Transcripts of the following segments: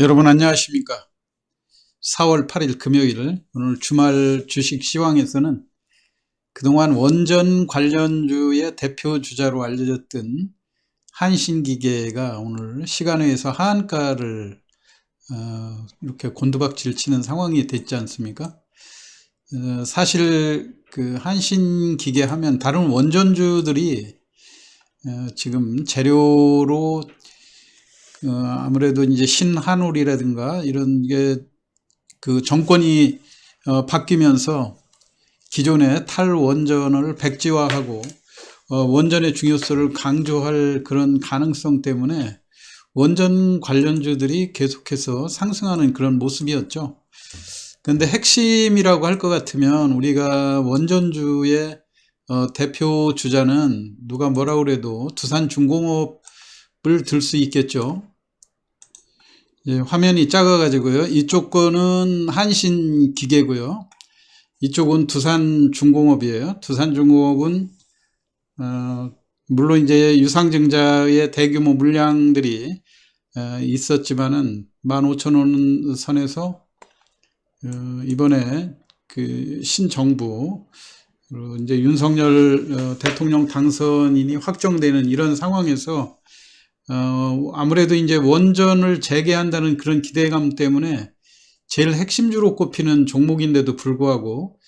여러분 안녕하십니까? 4월 8일 금요일 오늘 주말 주식 시황에서는 그동안 원전 관련주의 대표 주자로 알려졌던 한신기계가 오늘 시간외에서 하한가를 이렇게 곤두박질 치는 상황이 됐지 않습니까? 사실 그 한신기계 하면 다른 원전주들이 지금 재료로 아무래도 이제 신한울이라든가 이런 게 그 정권이 바뀌면서 기존의 탈원전을 백지화하고 원전의 중요성을 강조할 그런 가능성 때문에 원전 관련주들이 계속해서 상승하는 그런 모습이었죠. 그런데 핵심이라고 할 것 같으면 우리가 원전주의 대표 주자는 누가 뭐라 그래도 두산중공업을 들 수 있겠죠. 화면이 작아가지고요. 이쪽 거는 한신기계고요. 이쪽은 두산중공업이에요. 두산중공업은 물론 이제 유상증자의 대규모 물량들이 있었지만은 15,000원 선에서 이번에 그 신정부 이제 윤석열 대통령 당선인이 확정되는 이런 상황에서 아무래도 이제 원전을 재개한다는 그런 기대감 때문에 제일 핵심주로 꼽히는 종목인데도 불구하고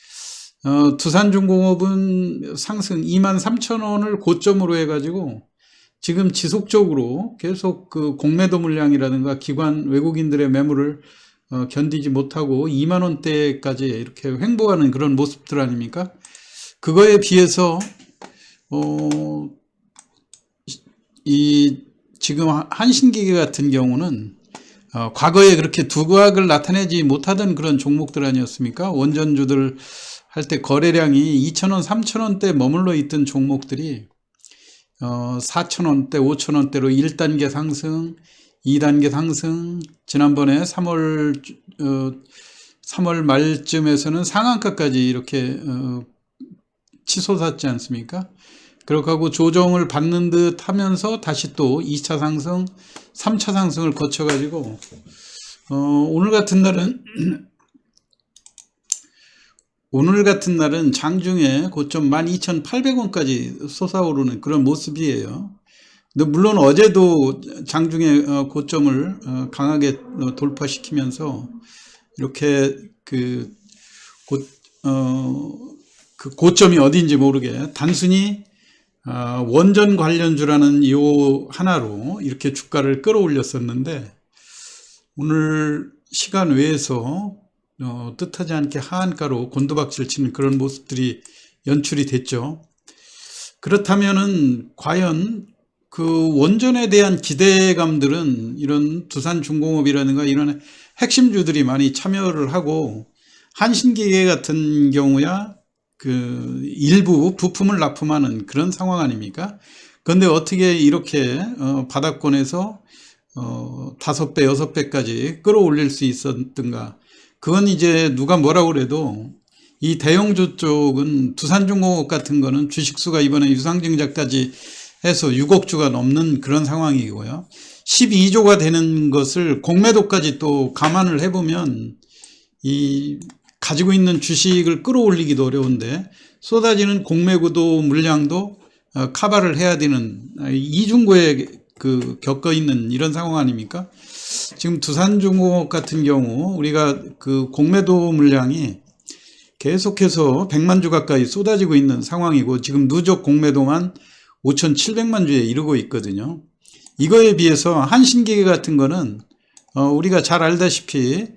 두산중공업은 상승 23,000원을 고점으로 해가지고 지금 지속적으로 계속 그 공매도 물량이라든가 기관 외국인들의 매물을 견디지 못하고 2만원대까지 이렇게 횡보하는 그런 모습들 아닙니까? 그거에 비해서 지금 한신기계 같은 경우는 과거에 그렇게 두각을 나타내지 못하던 그런 종목들 아니었습니까? 원전주들 할 때 거래량이 2,000원, 3,000원대 머물러 있던 종목들이 4,000원대, 5,000원대로 1단계 상승, 2단계 상승, 지난번에 3월 말쯤에서는 상한가까지 이렇게 치솟았지 않습니까? 그렇게 하고 조정을 받는 듯 하면서 다시 또 2차 상승, 3차 상승을 거쳐가지고 오늘 같은 날은 장중에 고점 12,800원까지 솟아오르는 그런 모습이에요. 근데 물론 어제도 장중에 고점을 강하게 돌파시키면서 이렇게 그 고점이 어디인지 모르게 단순히 원전 관련주라는 이유 하나로 이렇게 주가를 끌어올렸었는데 오늘 시간 외에서 뜻하지 않게 하한가로 곤두박질 치는 그런 모습들이 연출이 됐죠. 그렇다면은 과연 그 원전에 대한 기대감들은 이런 두산중공업이라든가 이런 핵심주들이 많이 참여를 하고 한신기계 같은 경우야 그 일부 부품을 납품하는 그런 상황 아닙니까? 그런데 어떻게 이렇게 바닥권에서 5배, 6배까지 끌어올릴 수 있었던가? 그건 이제 누가 뭐라고 그래도 이 대형주 쪽은 두산중공업 같은 거는 주식수가 이번에 유상증자까지 해서 6억 주가 넘는 그런 상황이고요. 12조가 되는 것을 공매도까지 또 감안을 해보면 이 가지고 있는 주식을 끌어올리기도 어려운데 쏟아지는 공매도 물량도 커버를 해야 되는 이중고에 겪어 있는 이런 상황 아닙니까? 지금 두산중공업 같은 경우 우리가 그 공매도 물량이 계속해서 100만 주 가까이 쏟아지고 있는 상황이고 지금 누적 공매도만 5,700만 주에 이르고 있거든요. 이거에 비해서 한신기계 같은 거는 우리가 잘 알다시피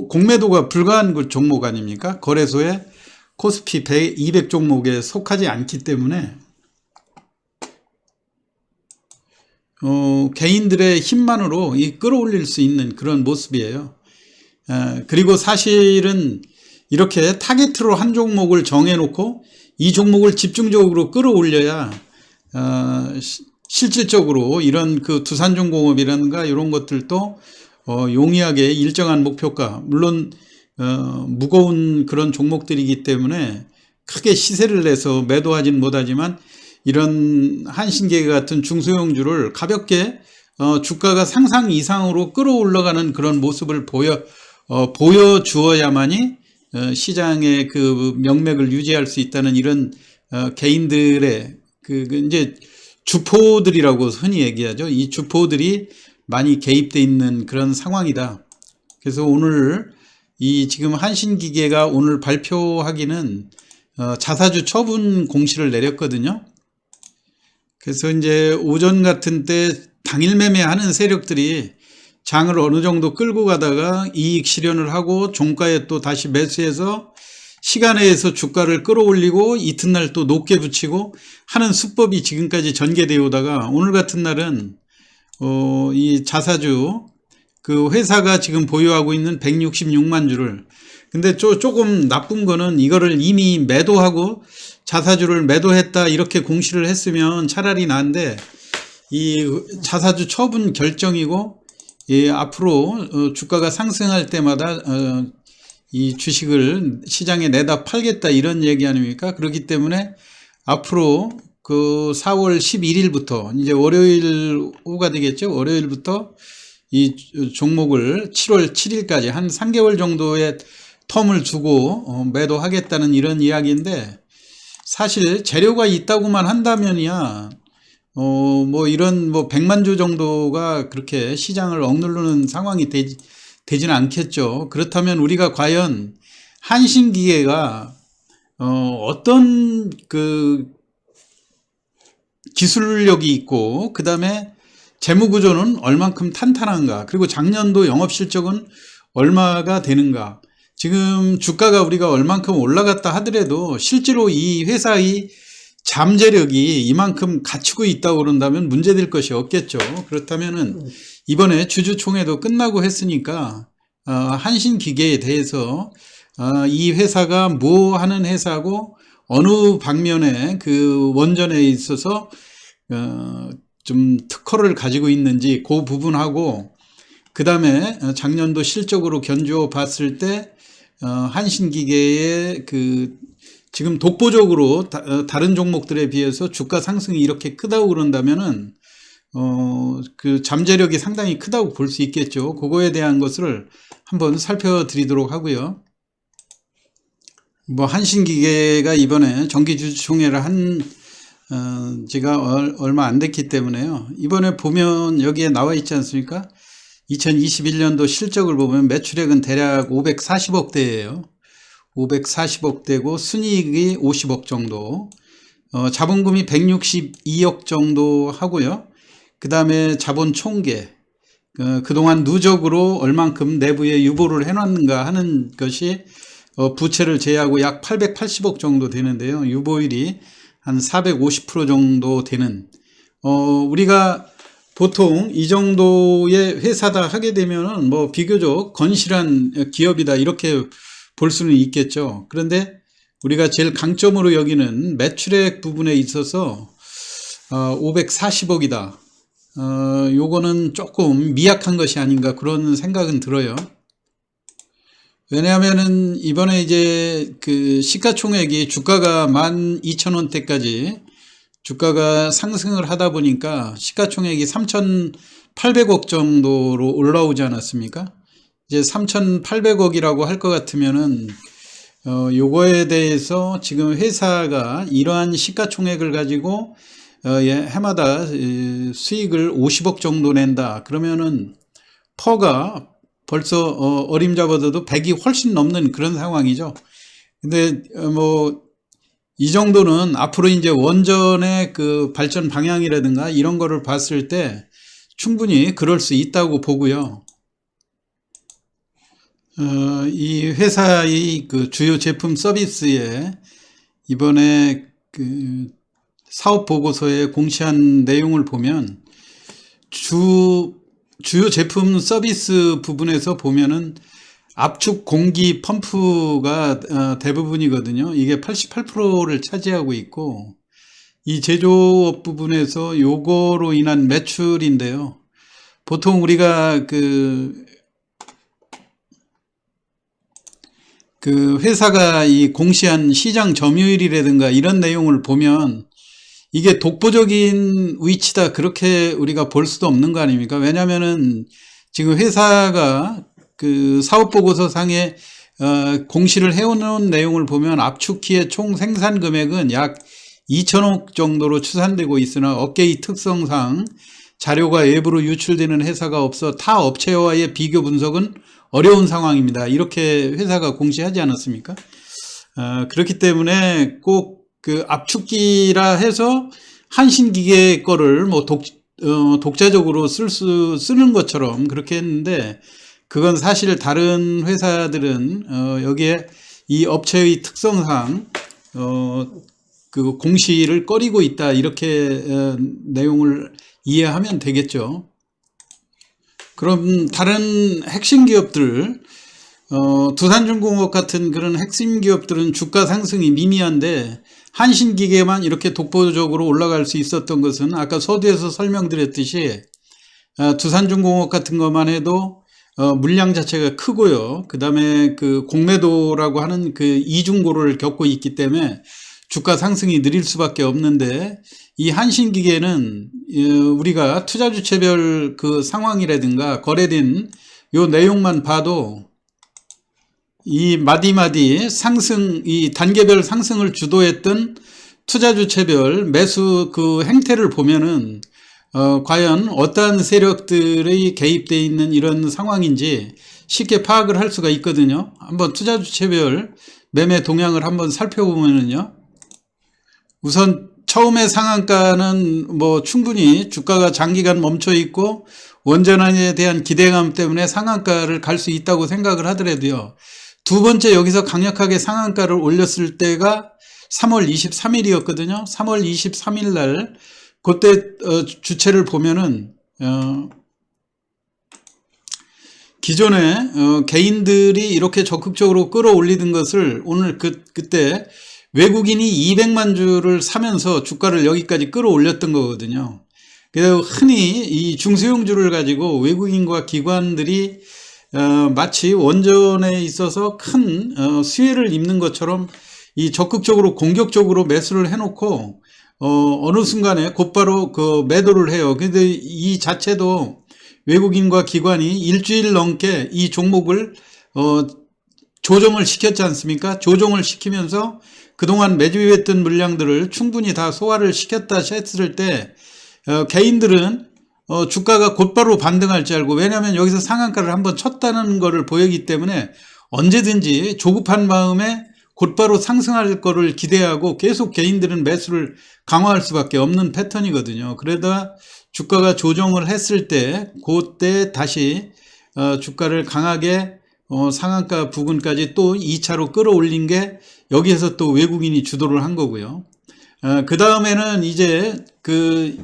공매도가 불가한 그 종목 아닙니까? 거래소에 코스피 100, 200 종목에 속하지 않기 때문에 개인들의 힘만으로 끌어올릴 수 있는 그런 모습이에요. 그리고 사실은 이렇게 타겟으로 한 종목을 정해놓고 이 종목을 집중적으로 끌어올려야 실질적으로 이런 그 두산중공업이라든가 이런 것들도 용이하게 일정한 목표가 물론 무거운 그런 종목들이기 때문에 크게 시세를 내서 매도하지는 못하지만 이런 한신기계 같은 중소형주를 가볍게 주가가 상상 이상으로 끌어올라가는 그런 모습을 보여주어야만이 시장의 그 명맥을 유지할 수 있다는 이런 개인들의 이제 주포들이라고 흔히 얘기하죠. 이 주포들이 많이 개입돼 있는 그런 상황이다. 그래서 오늘 이 지금 한신기계가 오늘 발표하기는 자사주 처분 공시를 내렸거든요. 그래서 이제 오전 같은 때 당일 매매하는 세력들이 장을 어느 정도 끌고 가다가 이익 실현을 하고 종가에 또 다시 매수해서 시간에서 주가를 끌어올리고 이튿날 또 높게 붙이고 하는 수법이 지금까지 전개되어 오다가 오늘 같은 날은 이 자사주 그 회사가 지금 보유하고 있는 166만 주를, 근데 조금 나쁜 거는 이거를 이미 매도하고 자사주를 매도했다 이렇게 공시를 했으면 차라리 나은데 이 자사주 처분 결정이고 앞으로 주가가 상승할 때마다 이 주식을 시장에 내다 팔겠다 이런 얘기 아닙니까? 그렇기 때문에 앞으로 그 4월 11일부터 이제 월요일 후가 되겠죠. 월요일부터 이 종목을 7월 7일까지 한 3개월 정도의 텀을 두고 매도하겠다는 이런 이야기인데, 사실 재료가 있다고만 한다면이야 뭐 이런 100만 주 정도가 그렇게 시장을 억누르는 상황이 되지는 않겠죠. 그렇다면 우리가 과연 한신기계가 어떤 그 기술력이 있고 그 다음에 재무구조는 얼만큼 탄탄한가, 그리고 작년도 영업실적은 얼마가 되는가, 지금 주가가 우리가 얼만큼 올라갔다 하더라도 실제로 이 회사의 잠재력이 이만큼 갖추고 있다고 그런다면 문제될 것이 없겠죠. 그렇다면은 이번에 주주총회도 끝나고 했으니까 한신기계에 대해서 이 회사가 뭐 하는 회사고 어느 방면에 그 원전에 있어서 좀 특허를 가지고 있는지 그 부분하고, 그 다음에 작년도 실적으로 견주어 봤을 때 한신기계의 그 지금 독보적으로 다른 종목들에 비해서 주가 상승이 이렇게 크다고 그런다면은 그 잠재력이 상당히 크다고 볼 수 있겠죠. 그거에 대한 것을 한번 살펴드리도록 하고요. 뭐 한신기계가 이번에 정기주주총회를 한 지가 얼마 안 됐기 때문에요. 이번에 보면 여기에 나와 있지 않습니까? 2021년도 실적을 보면 매출액은 대략 540억대예요. 540억대고 순이익이 50억 정도, 자본금이 162억 정도 하고요. 그 다음에 자본 총계, 그동안 누적으로 얼만큼 내부에 유보를 해놨는가 하는 것이 부채를 제외하고 약 880억 정도 되는데요. 유보율이 한 450% 정도 되는, 우리가 보통 이 정도의 회사다 하게 되면은 뭐 비교적 건실한 기업이다 이렇게 볼 수는 있겠죠. 그런데 우리가 제일 강점으로 여기는 매출액 부분에 있어서 540억이다. 요거는 조금 미약한 것이 아닌가 그런 생각은 들어요. 왜냐하면은 이번에 이제 그 시가총액이 주가가 12,000원대까지 주가가 상승을 하다 보니까 시가총액이 3,800억 정도로 올라오지 않았습니까? 이제 3,800억이라고 할 것 같으면은 요거에 대해서 지금 회사가 이러한 시가총액을 가지고 해마다 수익을 50억 정도 낸다. 그러면은 퍼가 벌써 어림잡아도 100이 훨씬 넘는 그런 상황이죠. 근데 뭐 이 정도는 앞으로 이제 원전의 그 발전 방향이라든가 이런 거를 봤을 때 충분히 그럴 수 있다고 보고요. 이 회사의 그 주요 제품 서비스에 이번에 그 사업 보고서에 공시한 내용을 보면 주요 제품 서비스 부분에서 보면은 압축 공기 펌프가 대부분이거든요. 이게 88%를 차지하고 있고, 이 제조업 부분에서 요거로 인한 매출인데요. 보통 우리가 그 회사가 이 공시한 시장 점유율이라든가 이런 내용을 보면 이게 독보적인 위치다 그렇게 우리가 볼 수도 없는 거 아닙니까? 왜냐면은 지금 회사가 그 사업보고서상에 공시를 해오는 내용을 보면 압축키의 총 생산 금액은 약 2천억 정도로 추산되고 있으나 업계의 특성상 자료가 외부로 유출되는 회사가 없어 타 업체와의 비교 분석은 어려운 상황입니다. 이렇게 회사가 공시하지 않았습니까? 그렇기 때문에 꼭 그 압축기라 해서 한신기계 거를 뭐 독자적으로 쓰는 것처럼 그렇게 했는데, 그건 사실 다른 회사들은 여기에 이 업체의 특성상 그 공시를 꺼리고 있다, 이렇게 내용을 이해하면 되겠죠. 그럼 다른 핵심 기업들, 두산중공업 같은 그런 핵심 기업들은 주가 상승이 미미한데 한신기계만 이렇게 독보적으로 올라갈 수 있었던 것은 아까 서두에서 설명드렸듯이 두산중공업 같은 것만 해도 물량 자체가 크고요. 그 다음에 그 공매도라고 하는 그 이중고를 겪고 있기 때문에 주가 상승이 느릴 수밖에 없는데, 이 한신기계는 우리가 투자주체별 그 상황이라든가 거래된 요 내용만 봐도 이 마디마디 상승, 이 단계별 상승을 주도했던 투자주체별 매수 그 행태를 보면은 과연 어떠한 세력들의 개입되어 있는 이런 상황인지 쉽게 파악을 할 수가 있거든요. 한번 투자주체별 매매 동향을 한번 살펴보면은요, 우선 처음에 상한가는 뭐 충분히 주가가 장기간 멈춰 있고 원전에 대한 기대감 때문에 상한가를 갈 수 있다고 생각을 하더라도요, 두 번째 여기서 강력하게 상한가를 올렸을 때가 3월 23일이었거든요. 3월 23일 날 그때 주체를 보면은 기존에 개인들이 이렇게 적극적으로 끌어올리던 것을 오늘 그때 외국인이 200만 주를 사면서 주가를 여기까지 끌어올렸던 거거든요. 그래서 흔히 이 중소형주를 가지고 외국인과 기관들이 마치 원전에 있어서 큰 수혜를 입는 것처럼 이 적극적으로 공격적으로 매수를 해놓고 어느 순간에 곧바로 그 매도를 해요. 근데 이 자체도 외국인과 기관이 일주일 넘게 이 종목을 조정을 시켰지 않습니까? 조정을 시키면서 그동안 매집했던 물량들을 충분히 다 소화를 시켰다 했을 때 개인들은 주가가 곧바로 반등할 줄 알고, 왜냐하면 여기서 상한가를 한번 쳤다는 것을 보이기 때문에 언제든지 조급한 마음에 곧바로 상승할 거를 기대하고 계속 개인들은 매수를 강화할 수밖에 없는 패턴이거든요. 그러다 주가가 조정을 했을 때 그때 다시 주가를 강하게 상한가 부근까지 또 2차로 끌어올린 게 여기에서 또 외국인이 주도를 한 거고요. 그 다음에는 이제 그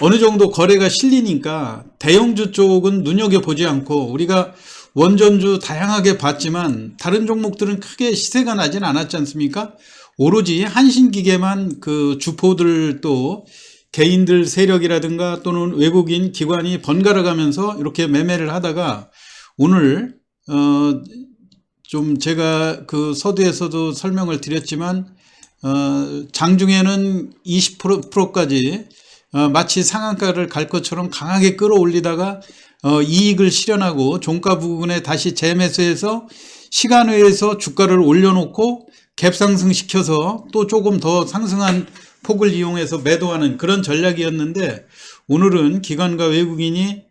어느 정도 거래가 실리니까 대형주 쪽은 눈여겨보지 않고, 우리가 원전주 다양하게 봤지만 다른 종목들은 크게 시세가 나진 않았지 않습니까? 오로지 한신기계만 그 주포들도 개인들 세력이라든가 또는 외국인 기관이 번갈아 가면서 이렇게 매매를 하다가 오늘 좀 제가 그 서두에서도 설명을 드렸지만 장중에는 20%까지 마치 상한가를 갈 것처럼 강하게 끌어올리다가 이익을 실현하고 종가 부근에 다시 재매수해서 시간 외에서 주가를 올려놓고 갭상승 시켜서 또 조금 더 상승한 폭을 이용해서 매도하는 그런 전략이었는데, 오늘은 기관과 외국인이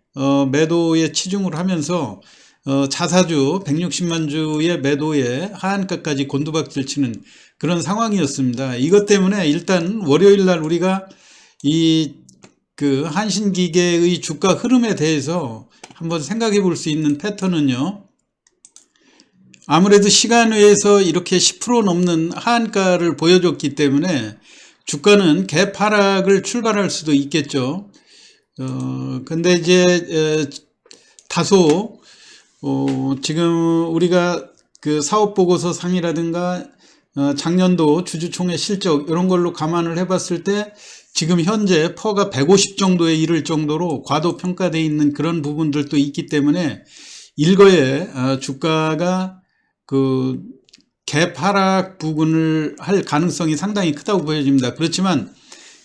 매도에 치중을 하면서 자사주 160만 주의 매도에 하한가까지 곤두박질 치는 그런 상황이었습니다. 이것 때문에 일단 월요일 날 우리가 이 그 한신기계의 주가 흐름에 대해서 한번 생각해 볼 수 있는 패턴은요, 아무래도 시간 외에서 이렇게 10% 넘는 하한가를 보여줬기 때문에 주가는 갭 하락을 출발할 수도 있겠죠. 근데 이제 다소 지금 우리가 그 사업보고서 상이라든가 작년도 주주총회 실적 이런 걸로 감안을 해봤을 때 지금 현재 퍼가 150 정도에 이를 정도로 과도평가되어 있는 그런 부분들도 있기 때문에 일거에 주가가 그 갭 하락 부분을 할 가능성이 상당히 크다고 보여집니다. 그렇지만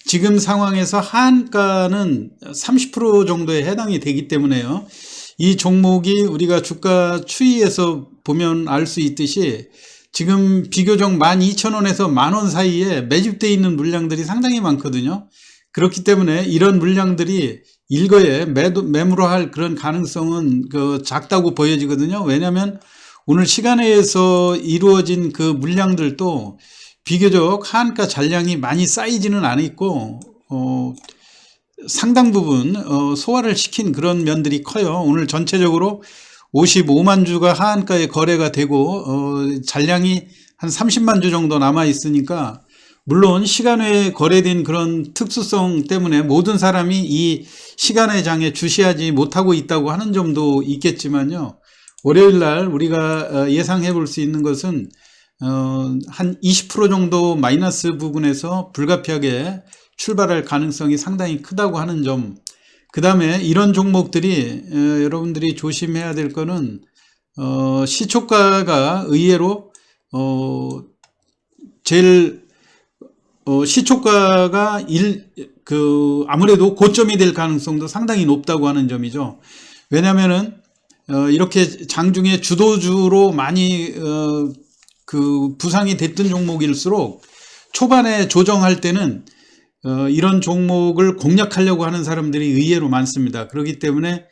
지금 상황에서 하한가는 30% 정도에 해당이 되기 때문에요. 이 종목이 우리가 주가 추이에서 보면 알 수 있듯이 지금 비교적 12,000원에서 10,000원 사이에 매집되어 있는 물량들이 상당히 많거든요. 그렇기 때문에 이런 물량들이 일거에 매물화할 그런 가능성은 작다고 보여지거든요. 왜냐하면 오늘 시간에서 이루어진 그 물량들도 비교적 하한가 잔량이 많이 쌓이지는 않았고 상당 부분 소화를 시킨 그런 면들이 커요. 오늘 전체적으로 55만 주가 하한가에 거래가 되고 잔량이 한 30만 주 정도 남아 있으니까, 물론 시간외에 거래된 그런 특수성 때문에 모든 사람이 이 시간의 장에 주시하지 못하고 있다고 하는 점도 있겠지만요. 월요일날 우리가 예상해 볼 수 있는 것은 한 20% 정도 마이너스 부분에서 불가피하게 출발할 가능성이 상당히 크다고 하는 점. 그 다음에 이런 종목들이 여러분들이 조심해야 될 거는 시초가가 의외로 제일 시초가가 아무래도 고점이 될 가능성도 상당히 높다고 하는 점이죠. 왜냐면은 이렇게 장중에 주도주로 많이 부상이 됐던 종목일수록 초반에 조정할 때는 이런 종목을 공략하려고 하는 사람들이 의외로 많습니다. 그렇기 때문에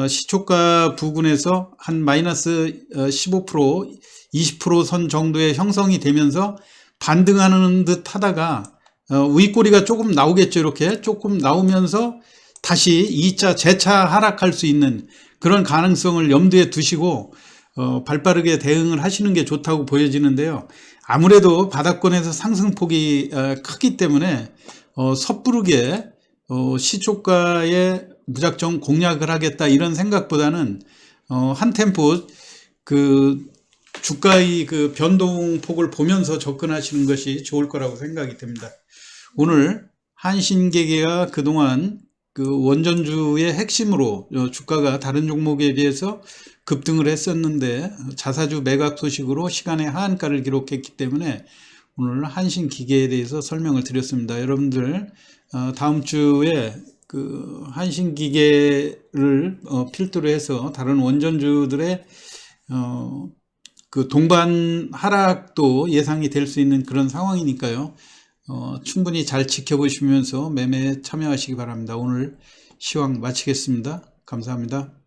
시초가 부근에서 한 마이너스 15%, 20% 선 정도의 형성이 되면서 반등하는 듯 하다가 윗꼬리가 조금 나오겠죠. 이렇게 조금 나오면서 다시 2차, 재차 하락할 수 있는 그런 가능성을 염두에 두시고 발빠르게 대응을 하시는 게 좋다고 보여지는데요. 아무래도 바닥권에서 상승폭이 크기 때문에 섣부르게 시초가에 무작정 공략을 하겠다 이런 생각보다는 한 템포 주가의 변동폭을 보면서 접근하시는 것이 좋을 거라고 생각이 됩니다. 오늘 한신기계가 그동안 원전주의 핵심으로 주가가 다른 종목에 비해서 급등을 했었는데 자사주 매각 소식으로 시간의 하한가를 기록했기 때문에 오늘 한신기계에 대해서 설명을 드렸습니다. 여러분들 다음 주에 한신기계를 필두로 해서 다른 원전주들의 동반 하락도 예상이 될 수 있는 그런 상황이니까요. 충분히 잘 지켜보시면서 매매에 참여하시기 바랍니다. 오늘 시황 마치겠습니다. 감사합니다.